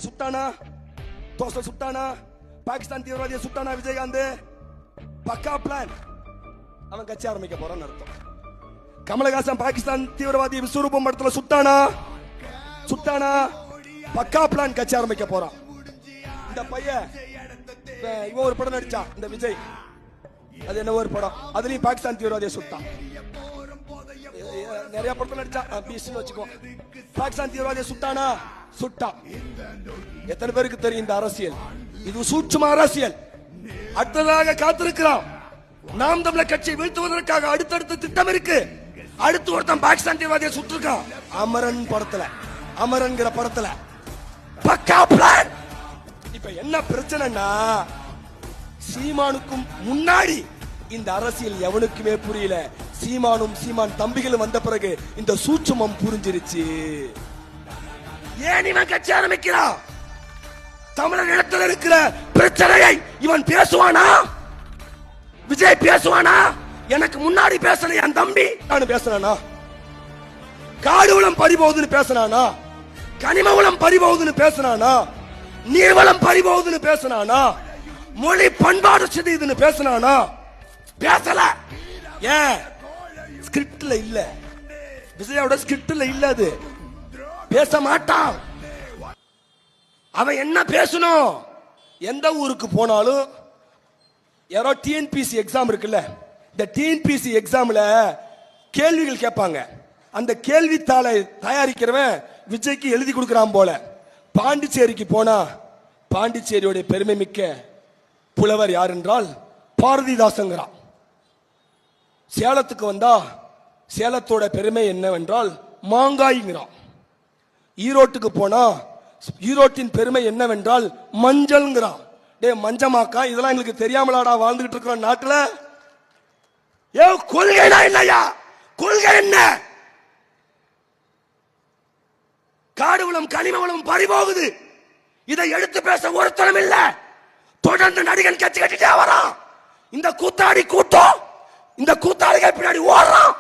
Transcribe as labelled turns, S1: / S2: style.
S1: சுட்டானா, தோசை சுட்டானா, பாகிஸ்தான் தீவிரவாதியை சுட்டானா விஜயகாந்த். பக்கா பிளான். அவன் கட்சி ஆரம்பிக்க போறான்னு அர்த்தம். கமலஹாசன் பாகிஸ்தான் தீவிரவாதி விஸ்வரூபம் படத்துல சுட்டானா, பக்கா பிளான் கட்சி ஆரம்பிக்க போறான். இந்த பையன் இவன் ஒரு படம் நடிச்சான், இந்த விஜய். அது என்ன ஒரு படம், அதுலயும் பாகிஸ்தான் தீவிரவாதியை சுட்டான். நிறைய படத்துல நடிச்சான், பீஸ்னு வச்சுக்கோ. பாகிஸ்தான் தீவிரவாதியை சுட்டான். எத்தனை பேருக்கு தெரியும் இந்த அரசியல்? இது சூட்சும அரசியல். அடுத்ததாக காத்திருக்கிறோம். நாம் தமிழர் கட்சியை வீழ்த்துவதற்காக அடுத்தடுத்த திட்டம் இருக்கு. அடுத்து ஒருத்தன் பாகிஸ்தான் தீவிரவாதியை சுட்டிருக்கான். அமரன்ங்கிற படத்துல பக்கா பிளான். இப்ப என்ன பிரச்சனைனா, சீமானுக்கும் முன்னாடி இந்த அரசியல் எவனுக்குமே புரியல. சீமான் தம்பிகளும் வந்த பிறகு இந்த சூட்சுமம் புரிஞ்சிருச்சு. ஏன் இவன் கட்சி ஆரம்பிக்கிறான்? தமிழர் இடத்துல இருக்கிற பிரச்சனையை இவன் பேசுவானா? விஜய் பேசுவானா? எனக்கு முன்னாடி பேசல என் தம்பி நான் பேசுறானா? காடுவளம் பறிபோகுதுன்னு பேசுறானா? கனிம வளம் பறிபோகுதுன்னு பேசுறானா? நீர்வளம் பறிபோகுதுன்னு பேசுறானா? மொழி பண்பாடு சிதையுதுன்னு பேசுறானா? பேசல. ஏன்? ஸ்கிரிப்ட்ல இல்ல. விஜயோட ஸ்கிரிப்ட்ல இல்ல. அது பேச மாட்டான். அவன் என்ன பேசணும்? எந்த ஊருக்கு போனாலும் யாரோ டிஎன்பிசி எக்ஸாம் இருக்குல்ல, இந்த டிஎன்பிசி எக்ஸாம்ல கேள்விகள் கேட்பாங்க. அந்த கேள்வித்தாளை தயாரிக்கிறவன் விஜய்க்கு எழுதி கொடுக்கிறான் போல. பாண்டிச்சேரிக்கு போனா பாண்டிச்சேரியோட பெருமை மிக்க புலவர் யார் என்றால் பாரதிதாசங்கிறான். சேலத்துக்கு வந்தா சேலத்தோட பெருமை என்னவென்றால் மாங்காய்ங்கிறான். ஈரோட்டுக்கு போனா ஈரோட்டின் பெருமை என்னவென்றால் மஞ்சள்ங்கிறான். டே மஞ்சமாக்கா, இதெல்லாம் எங்களுக்கு தெரியாமலாடா வாழ்ந்துகிட்டு இருக்கிற நாட்டுல? ஏ கொள்கைனா இல்லையா? கொள்கை என்ன? காடுவளம் கனிம வளம் பறிபோகுது. இதை எடுத்து பேச ஒருத்தரும் இல்ல. தொடர்ந்து நடிகன் கட்சி கட்டிட்டே வரான். இந்த கூத்தாடி கூட்டம் இந்த கூத்தாளிகள் பின்னாடி ஓடுறான்.